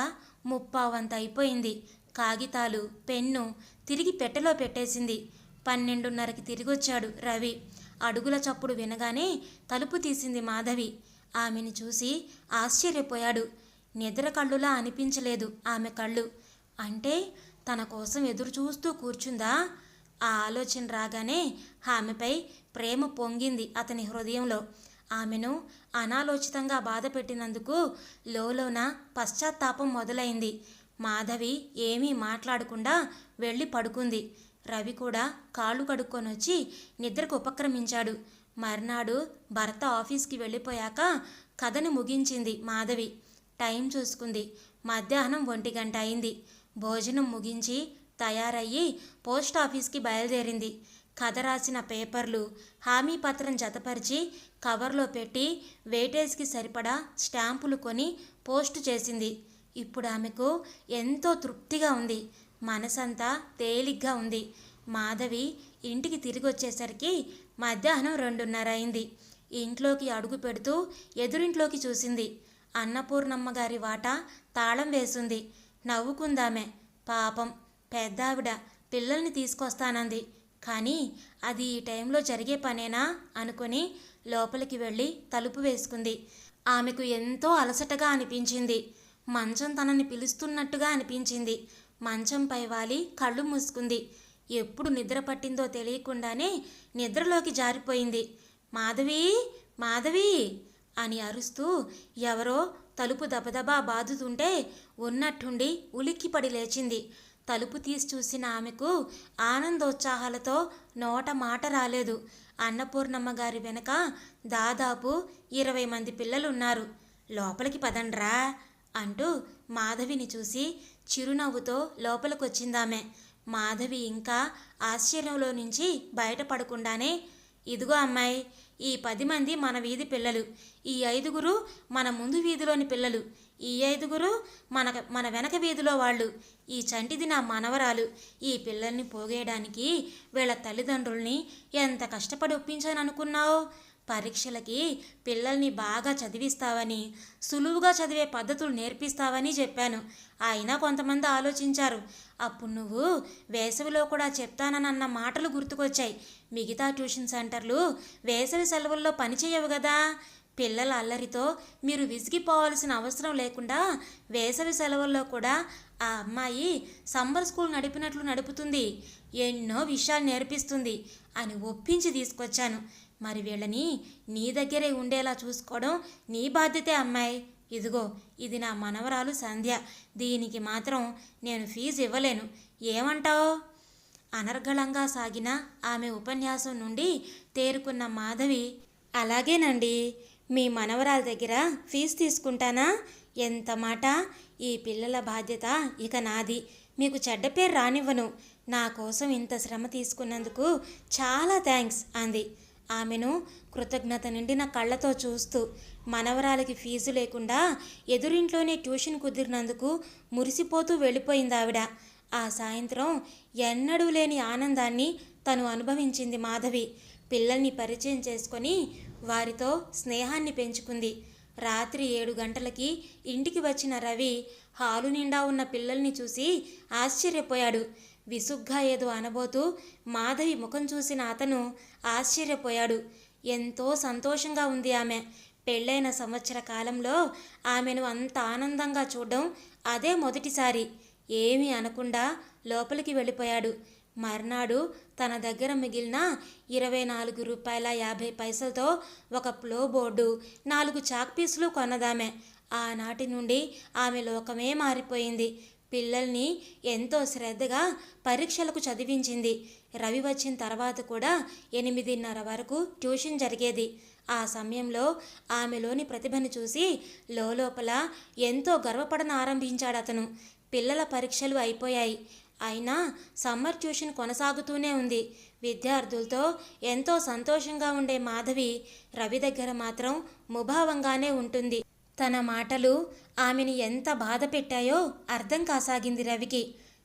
Speaker 1: ముప్పావంత అయిపోయింది. కాగితాలు, పెన్ను తిరిగి పెట్టెలో పెట్టేసింది. 12:30కి తిరిగొచ్చాడు రవి. అడుగుల చప్పుడు వినగానే తలుపు తీసింది మాధవి. ఆమెను చూసి ఆశ్చర్యపోయాడు. నిద్ర కళ్ళులా అనిపించలేదు ఆమె కళ్ళు. అంటే తన కోసం ఎదురు చూస్తూ కూర్చుందా? ఆ ఆలోచన రాగానే ఆమెపై ప్రేమ పొంగింది అతని హృదయంలో. ఆమెను అనాలోచితంగా బాధ పెట్టినందుకు లోలోన పశ్చాత్తాపం మొదలైంది. మాధవి ఏమీ మాట్లాడకుండా వెళ్ళి పడుకుంది. రవి కూడా కాళ్ళు కడుక్కొని వచ్చి నిద్రకు ఉపక్రమించాడు. మర్నాడు భర్త ఆఫీస్కి వెళ్ళిపోయాక కథను ముగించింది మాధవి. టైం చూసుకుంది. మధ్యాహ్నం 1 గంట అయింది. భోజనం ముగించి తయారయ్యి పోస్ట్ ఆఫీస్కి బయలుదేరింది. కథ రాసిన పేపర్లు, హామీ పత్రం జతపరిచి కవర్లో పెట్టి వెయిటేజ్కి సరిపడా స్టాంపులు కొని పోస్టు చేసింది. ఇప్పుడు ఆమెకు ఎంతో తృప్తిగా ఉంది. మనసంతా తేలిగ్గా ఉంది. మాధవి ఇంటికి తిరిగి వచ్చేసరికి మధ్యాహ్నం 2:30 అయింది. ఇంట్లోకి అడుగు పెడుతూ ఎదురింట్లోకి చూసింది. అన్నపూర్ణమ్మ గారి వాటా తాళం వేసింది. నవ్వుకుందామె. పాపం పెద్దావిడ పిల్లల్ని తీసుకొస్తానంది. కానీ అది ఈ టైంలో జరిగే పనేనా అనుకొని లోపలికి వెళ్ళి తలుపు వేసుకుంది. ఆమెకు ఎంతో అలసటగా అనిపించింది. మంచం తనని పిలుస్తున్నట్టుగా అనిపించింది. మంచంపై వాలి కళ్ళు మూసుకుంది. ఎప్పుడు నిద్ర పట్టిందో తెలియకుండానే నిద్రలోకి జారిపోయింది. మాధవి, మాధవి అని అరుస్తూ ఎవరో తలుపు దబదబా బాదుతుంటే ఉన్నట్టుండి ఉలిక్కిపడి లేచింది. తలుపు తీసి చూసిన ఆమెకు ఆనందోత్సాహాలతో నోట మాట రాలేదు. అన్నపూర్ణమ్మ గారి వెనక దాదాపు 20 మంది పిల్లలున్నారు. లోపలికి పదండ్రా అంటూ మాధవిని చూసి చిరునవ్వుతో లోపలికొచ్చిందామె. మాధవి ఇంకా ఆశ్చర్యంలో నుంచి బయటపడకుండానే, ఇదిగో అమ్మాయి, ఈ 10 మంది మన వీధి పిల్లలు, ఈ 5గురు మన ముందు వీధిలోని పిల్లలు, ఈ 5గురు మన వెనక వీధిలో వాళ్ళు, ఈ చంటిది నా మనవరాలు. ఈ పిల్లల్ని పోగేయడానికి వీళ్ళ తల్లిదండ్రుల్ని ఎంత కష్టపడి ఒప్పించాను అనుకున్నావు? పరీక్షలకి పిల్లల్ని బాగా చదివిస్తావని, సులువుగా చదివే పద్ధతులు నేర్పిస్తావని చెప్పాను. అయినా కొంతమంది ఆలోచించారు. అప్పుడు నువ్వు వేసవిలో కూడా చెప్తానన్న మాటలు గుర్తుకొచ్చాయి. మిగతా ట్యూషన్ సెంటర్లు వేసవి సెలవుల్లో పనిచేయవు కదా. పిల్లల అల్లరితో మీరు విసిగిపోవాల్సిన అవసరం లేకుండా వేసవి సెలవుల్లో కూడా ఆ అమ్మాయి సమ్మర్ స్కూల్ నడిపినట్లు నడుపుతుంది, ఎన్నో విషయాలు నేర్పిస్తుంది అని ఒప్పించి తీసుకొచ్చాను. మరి వీళ్ళని నీ దగ్గరే ఉండేలా చూసుకోవడం నీ బాధ్యతే అమ్మాయి. ఇదిగో ఇది నా మనవరాలు సంధ్య, దీనికి మాత్రం నేను ఫీజు ఇవ్వలేను, ఏమంటావు? అనర్గళంగా సాగిన ఆమె ఉపన్యాసం నుండి తేరుకున్న మాధవి, అలాగేనండి, మీ మనవరాల దగ్గర ఫీజు తీసుకుంటానా? ఎంత మాట! ఈ పిల్లల బాధ్యత ఇక నాది. మీకు చెడ్డ పేరు రానివ్వను. నా కోసం ఇంత శ్రమ తీసుకున్నందుకు చాలా థ్యాంక్స్ అంది. ఆమెను కృతజ్ఞత నిండిన కళ్ళతో చూస్తూ మనవరాలికి ఫీజు లేకుండా ఎదురింట్లోనే ట్యూషన్ కుదిరినందుకు మురిసిపోతూ వెళ్ళిపోయింది ఆవిడ. ఆ సాయంత్రం ఎన్నడూ లేని ఆనందాన్ని తను అనుభవించింది మాధవి. పిల్లల్ని పరిచయం చేసుకొని వారితో స్నేహాన్ని పెంచుకుంది. రాత్రి 7 గంటలకి ఇంటికి వచ్చిన రవి హాలు నిండా ఉన్న పిల్లల్ని చూసి ఆశ్చర్యపోయాడు. విసుగ్గా ఏదో అనబోతూ మాధవి ముఖం చూసిన అతను ఆశ్చర్యపోయాడు. ఎంతో సంతోషంగా ఉంది ఆమె. పెళ్ళైన సంవత్సర కాలంలో ఆమెను అంత ఆనందంగా చూడడం అదే మొదటిసారి. ఏమీ అనకుండా లోపలికి వెళ్ళిపోయాడు. మర్నాడు తన దగ్గర మిగిలిన 24 రూపాయల 50 పైసలతో ఒక ప్లో బోర్డు, 4 చాక్ పీసులు కొన్నదామె. ఆనాటి నుండి ఆమె లోకమే మారిపోయింది. పిల్లల్ని ఎంతో శ్రద్ధగా పరీక్షలకు చదివించింది. రవి వచ్చిన తర్వాత కూడా 8:30 వరకు ట్యూషన్ జరిగేది. ఆ సమయంలో ఆమెలోని ప్రతిభను చూసి లోపల ఎంతో గర్వపడన ఆరంభించాడు అతను. పిల్లల పరీక్షలు అయిపోయాయి. అయినా సమ్మర్ ట్యూషన్ కొనసాగుతూనే ఉంది. విద్యార్థులతో ఎంతో సంతోషంగా ఉండే మాధవి రవి దగ్గర మాత్రం ముభావంగానే ఉంటుంది. తన మాటలు ఆమెని ఎంత బాధ పెట్టాయో అర్థం కాసాగింది రవికి.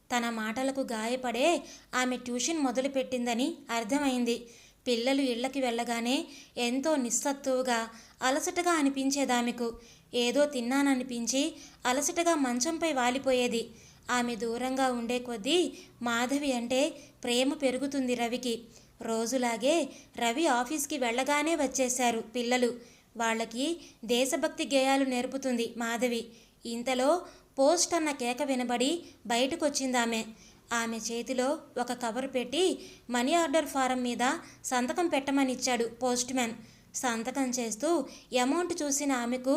Speaker 1: తన మాటలకు గాయపడే ఆమె ట్యూషన్ మొదలుపెట్టిందని అర్థమైంది. పిల్లలు ఇళ్ళకి వెళ్ళగానే ఎంతో నిస్సత్తువుగా అలసటగా అనిపించేదామెకు. ఏదో తిన్నాననిపించి అలసటగా మంచంపై వాలిపోయేది. ఆమె దూరంగా ఉండే కొద్దీ మాధవి అంటే ప్రేమ పెరుగుతుంది రవికి. రోజులాగే రవి ఆఫీస్కి వెళ్ళగానే వచ్చేశారు పిల్లలు. వాళ్ళకి దేశభక్తి గేయాలు నేర్పుతుంది మాధవి. ఇంతలో పోస్ట్ అన్న కేక వినబడి బయటకొచ్చిందామె. ఆమె చేతిలో ఒక కవర్ పెట్టి మనీ ఆర్డర్ ఫారం మీద సంతకం పెట్టమనిచ్చాడు పోస్ట్ మ్యాన్. సంతకం చేస్తూ అమౌంట్ చూసిన ఆమెకు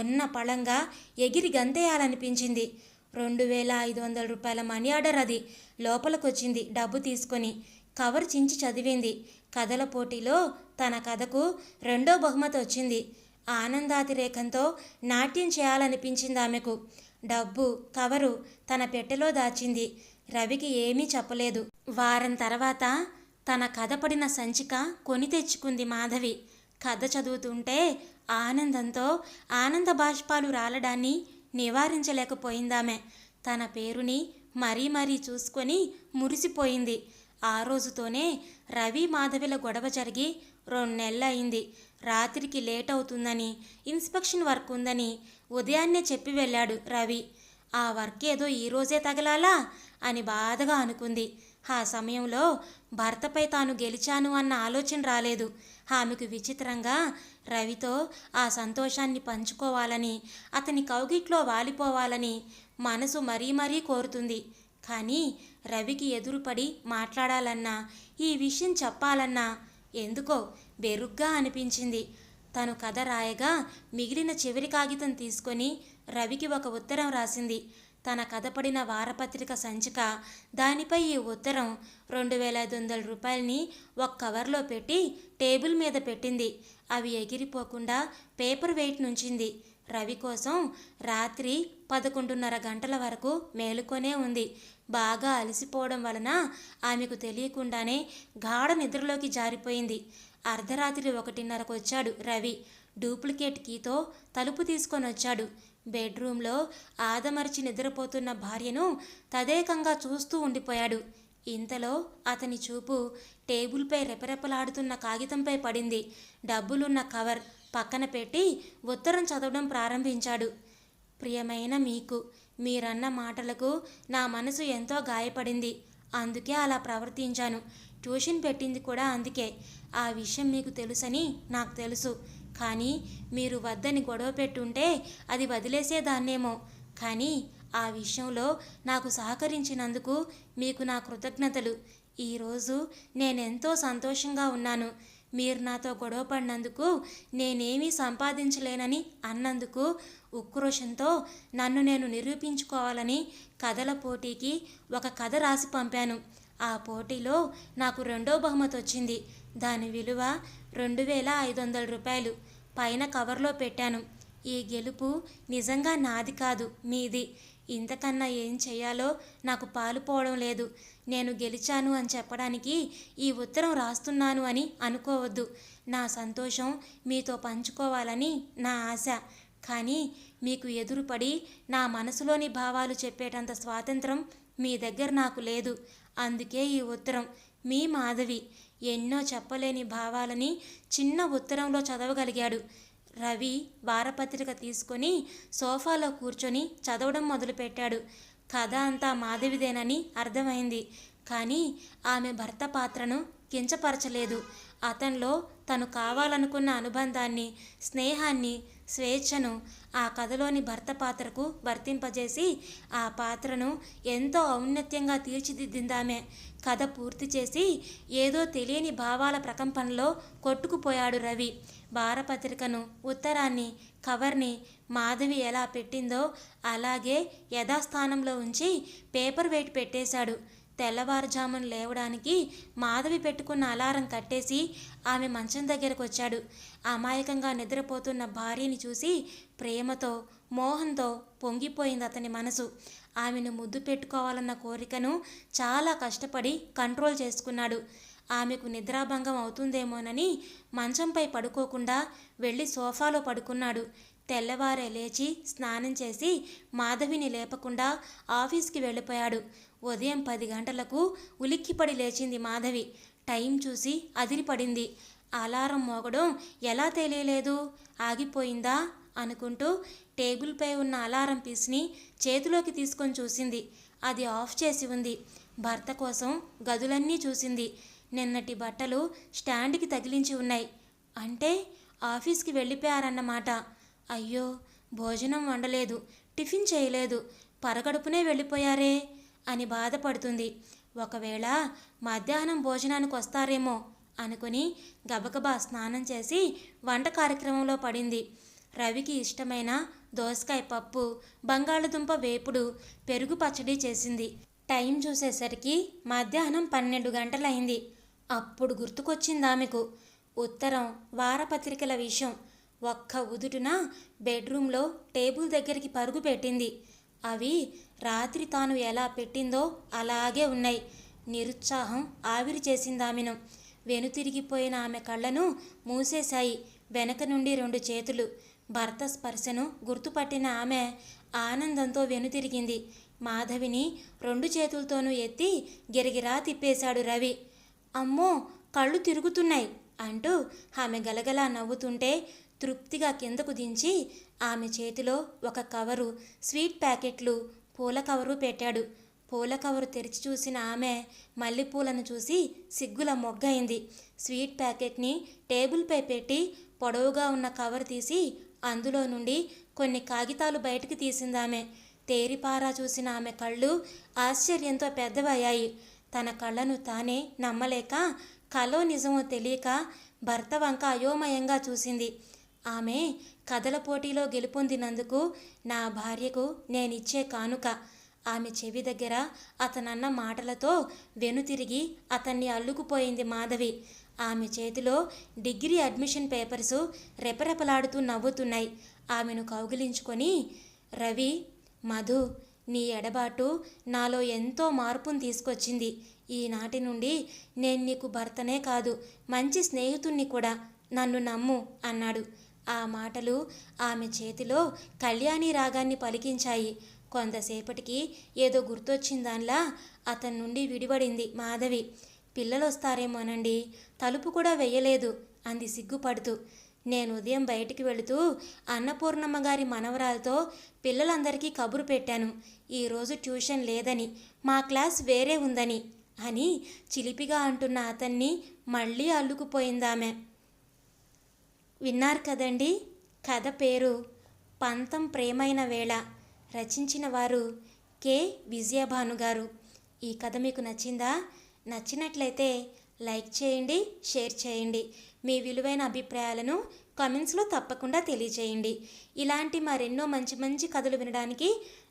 Speaker 1: ఉన్న పళంగా ఎగిరి గంతేయాలనిపించింది. 2500 రూపాయల మనీ ఆర్డర్ అది. లోపలికొచ్చింది డబ్బు తీసుకొని. కవర్ చించి చదివింది. కథల పోటీలో తన కథకు 2వ బహుమతి వచ్చింది. ఆనందాతిరేకంతో నాట్యం చేయాలనిపించింది ఆమెకు. డబ్బు కవరు తన పెట్టెలో దాచింది. రవికి ఏమీ చెప్పలేదు. వారం తర్వాత తన కథ పడిన సంచిక కొని తెచ్చుకుంది మాధవి. కథ చదువుతుంటే ఆనందంతో ఆనంద బాష్పాలు రాలడాన్ని నివారించలేకపోయిందామె. తన పేరుని మరీ మరీ చూసుకొని మురిసిపోయింది. ఆ రోజుతోనే రవి మాధవిల గొడవ జరిగి 2 నెలలు అయింది. రాత్రికి లేట్ అవుతుందని, ఇన్స్పెక్షన్ వర్క్ ఉందని ఉదయాన్నే చెప్పి వెళ్ళాడు రవి. ఆ వర్క్ ఏదో ఈరోజే తగలాలా అని బాధగా అనుకుంది. ఆ సమయంలో భర్తపై తాను గెలిచాను అన్న ఆలోచన రాలేదు. ఆమెకు విచిత్రంగా రవితో ఆ సంతోషాన్ని పంచుకోవాలని, అతని కౌగిట్లో వాలిపోవాలని మనసు మరీ మరీ కోరుతుంది. కానీ రవికి ఎదురుపడి మాట్లాడాలన్నా, ఈ విషయం చెప్పాలన్నా ఎందుకో బెరుగ్గా అనిపించింది. తను కథ రాయగా మిగిలిన చివరి కాగితం తీసుకొని రవికి ఒక ఉత్తరం రాసింది. తన కథ పడిన వారపత్రిక సంచిక, దానిపై ఈ ఉత్తరం. 2500 రూపాయలని ఒక కవర్లో పెట్టి టేబుల్ మీద పెట్టింది. అవి ఎగిరిపోకుండా పేపర్ వెయిట్ నుంచింది. రవి కోసం రాత్రి 11:30 గంటల వరకు మేలుకొనే ఉంది. బాగా అలసిపోవడం వలన ఆమెకు తెలియకుండానే గాఢ నిద్రలోకి జారిపోయింది. అర్ధరాత్రి 1:30కు వచ్చాడు రవి. డూప్లికేట్ కీతో తలుపు తీసుకొని వచ్చాడు. బెడ్రూమ్లో ఆదమర్చి నిద్రపోతున్న భార్యను తదేకంగా చూస్తూ ఉండిపోయాడు. ఇంతలో అతని చూపు టేబుల్పై రెపరెపలాడుతున్న కాగితంపై పడింది. డబ్బులున్న కవర్ పక్కన పెట్టి ఉత్తరం చదవడం ప్రారంభించాడు. ప్రియమైన మీకు, మీరన్న మాటలకు నా మనసు ఎంతో గాయపడింది. అందుకే అలా ప్రవర్తించాను. ట్యూషన్ పెట్టింది కూడా అందుకే. ఆ విషయం మీకు తెలుసని నాకు తెలుసు. కానీ మీరు వద్దని గొడవ పెట్టుంటే అది వదిలేసేదాన్నేమో. కానీ ఆ విషయంలో నాకు సహకరించినందుకు మీకు నా కృతజ్ఞతలు. ఈరోజు నేనెంతో సంతోషంగా ఉన్నాను. మీరు నాతో గొడవ పడినందుకు, నేనేమీ సంపాదించలేనని అన్నందుకు ఉక్రోషంతో నన్ను నేను నిరూపించుకోవాలని కథల పోటీకి ఒక కథ రాసి పంపాను. ఆ పోటీలో నాకు 2వ బహుమతి వచ్చింది. దాని విలువ 2500 రూపాయలు. పైన కవర్లో పెట్టాను. ఈ గెలుపు నిజంగా నాది కాదు, మీది. ఇంతకన్నా ఏం చేయాలో నాకు పాలుపోవడం లేదు. నేను గెలిచాను అని చెప్పడానికి ఈ ఉత్తరం రాస్తున్నాను అని అనుకోవద్దు. నా సంతోషం మీతో పంచుకోవాలని నా ఆశ. కానీ మీకు ఎదురుపడి నా మనసులోని భావాలు చెప్పేటంత స్వాతంత్రం మీ దగ్గర నాకు లేదు. అందుకే ఈ ఉత్తరం. మీ మాధవి. ఎన్నో చెప్పలేని భావాలని చిన్న ఉత్తరంలో చదవగలిగాడు. రవి వారపత్రిక తీసుకొని సోఫాలో కూర్చొని చదవడం మొదలుపెట్టాడు. కథ అంతా మాధవిదేనని అర్థమైంది. కానీ ఆమె భర్త పాత్రను కించపరచలేదు. అతనిలో తను కావాలనుకున్న అనుబంధాన్ని, స్నేహాన్ని, స్వేచ్ఛను ఆ కథలోని భర్త పాత్రకు వర్తింపజేసి ఆ పాత్రను ఎంతో ఔన్నత్యంగా తీర్చిదిద్దిందామె. కథ పూర్తి చేసి ఏదో తెలియని భావాల ప్రకంపనలో కొట్టుకుపోయాడు రవి. వారపత్రికను, ఉత్తరాన్ని, కవర్ని మాధవి ఎలా పెట్టిందో అలాగే యథాస్థానంలో ఉంచి పేపర్ వెయిట్ పెట్టేశాడు. తెల్లవారుజామున లేవడానికి మాధవి పెట్టుకున్న అలారం కట్టేసి ఆమె మంచం దగ్గరకు వచ్చాడు. అమాయకంగా నిద్రపోతున్న భార్యని చూసి ప్రేమతో, మోహంతో పొంగిపోయింది అతని మనసు. ఆమెను ముద్దు పెట్టుకోవాలన్న కోరికను చాలా కష్టపడి కంట్రోల్ చేసుకున్నాడు. ఆమెకు నిద్రాభంగం అవుతుందేమోనని మంచంపై పడుకోకుండా వెళ్ళి సోఫాలో పడుకున్నాడు. తెల్లవారే లేచి స్నానం చేసి మాధవిని లేపకుండా ఆఫీస్కి వెళ్ళిపోయాడు. ఉదయం 10 గంటలకు ఉలిక్కిపడి లేచింది మాధవి. టైం చూసి అదిరిపడింది. అలారం మోగడం ఎలా తెలియలేదు, ఆగిపోయిందా అనుకుంటూ టేబుల్పై ఉన్న అలారం పీస్ని చేతిలోకి తీసుకొని చూసింది. అది ఆఫ్ చేసి ఉంది. భర్త కోసం గదులన్నీ చూసింది. నిన్నటి బట్టలు స్టాండ్కి తగిలించి ఉన్నాయి. అంటే ఆఫీస్కి వెళ్ళిపోయారన్నమాట. అయ్యో, భోజనం వండలేదు, టిఫిన్ చేయలేదు, పరగడుపునే వెళ్ళిపోయారే అని బాధపడుతుంది. ఒకవేళ మధ్యాహ్నం భోజనానికి వస్తారేమో అనుకుని గబగబా స్నానం చేసి వంట కార్యక్రమంలో పడింది. రవికి ఇష్టమైన దోసకాయ పప్పు, బంగాళదుంప వేపుడు, పెరుగు పచ్చడి చేసింది. టైం చూసేసరికి మధ్యాహ్నం 12 గంటలైంది. అప్పుడు గుర్తుకొచ్చింది ఆమెకు ఉత్తరం, వారపత్రికల విషయం. ఒక్క ఉదుటున బెడ్రూమ్లో టేబుల్ దగ్గరికి పరుగు పెట్టింది. అవి రాత్రి తాను ఎలా పెట్టిందో అలాగే ఉన్నాయి. నిరుత్సాహం ఆవిరి చేసిందామెను. వెనుతిరిగిపోయిన ఆమె కళ్ళను మూసేశాయి వెనక నుండి 2 చేతులు. భర్త స్పర్శను గుర్తుపట్టిన ఆమె ఆనందంతో వెనుతిరిగింది. మాధవిని 2 చేతులతోనూ ఎత్తి గిరగిరా తిప్పేశాడు రవి. అమ్మో, కళ్ళు తిరుగుతున్నాయి అంటూ ఆమె గలగలా నవ్వుతుంటే తృప్తిగా కిందకు దించి ఆమె చేతిలో ఒక కవరు, స్వీట్ ప్యాకెట్లు, పూల కవరు పెట్టాడు. పూల కవరు తెరిచి చూసిన ఆమె మల్లెపూలను చూసి సిగ్గుల మొగ్గైంది. స్వీట్ ప్యాకెట్ని టేబుల్పై పెట్టి పొడవుగా ఉన్న కవర్ తీసి అందులో నుండి కొన్ని కాగితాలు బయటికి తీసిందామె. తేరిపారా చూసిన ఆమె కళ్ళు ఆశ్చర్యంతో పెద్దవయ్యాయి. తన కళ్ళను తానే నమ్మలేక, కలో నిజమో తెలియక భర్త వంక అయోమయంగా చూసింది. ఆమె కథల పోటీలో గెలుపొందినందుకు నా భార్యకు నేనిచ్చే కానుక. ఆమె చెవి దగ్గర అతనన్న మాటలతో వెనుతిరిగి అతన్ని అల్లుకుపోయింది మాధవి. ఆమె చేతిలో డిగ్రీ అడ్మిషన్ పేపర్సు రెపరెపలాడుతూ నవ్వుతున్నాయి. ఆమెను కౌగిలించుకొని, రవి, మధు, నీ ఎడబాటు నాలో ఎంతో మార్పును తీసుకొచ్చింది. ఈనాటి నుండి నేను నీకు భర్తనే కాదు, మంచి స్నేహితుణ్ణి కూడా. నన్ను నమ్ము అన్నాడు. ఆ మాటలు ఆమె చేతిలో కళ్యాణి రాగాన్ని పలికించాయి. కొంతసేపటికి ఏదో గుర్తొచ్చిందాన్లా అతని నుండి విడిపడింది మాధవి. పిల్లలు వస్తారేమోనండి, తలుపు కూడా వెయ్యలేదు అంది సిగ్గుపడుతూ. నేను ఉదయం బయటికి వెళుతూ అన్నపూర్ణమ్మ గారి మనవరాలతో పిల్లలందరికీ కబురు పెట్టాను, ఈరోజు ట్యూషన్ లేదని, మా క్లాస్ వేరే ఉందని అని చిలిపిగా అంటున్న అతన్ని మళ్ళీ అల్లుకుపోయిందామె. విన్నారు కదండి, కథ పేరు పంతం ప్రేమైన వేళ. రచించిన వారు కె విజయభాను గారు. ఈ కథ మీకు నచ్చిందా? నచ్చినట్లయితే లైక్ చేయండి, షేర్ చేయండి. మీ విలువైన అభిప్రాయాలను కామెంట్స్లో తప్పకుండా తెలియజేయండి. ఇలాంటి మరెన్నో మంచి మంచి కథలు వినడానికి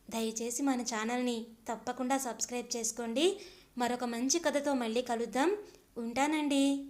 Speaker 1: దయచేసి మన ఛానల్ని తప్పకుండా సబ్స్క్రైబ్ చేసుకోండి. మరొక మంచి కథతో మళ్ళీ కలుద్దాం. ఉంటానండి.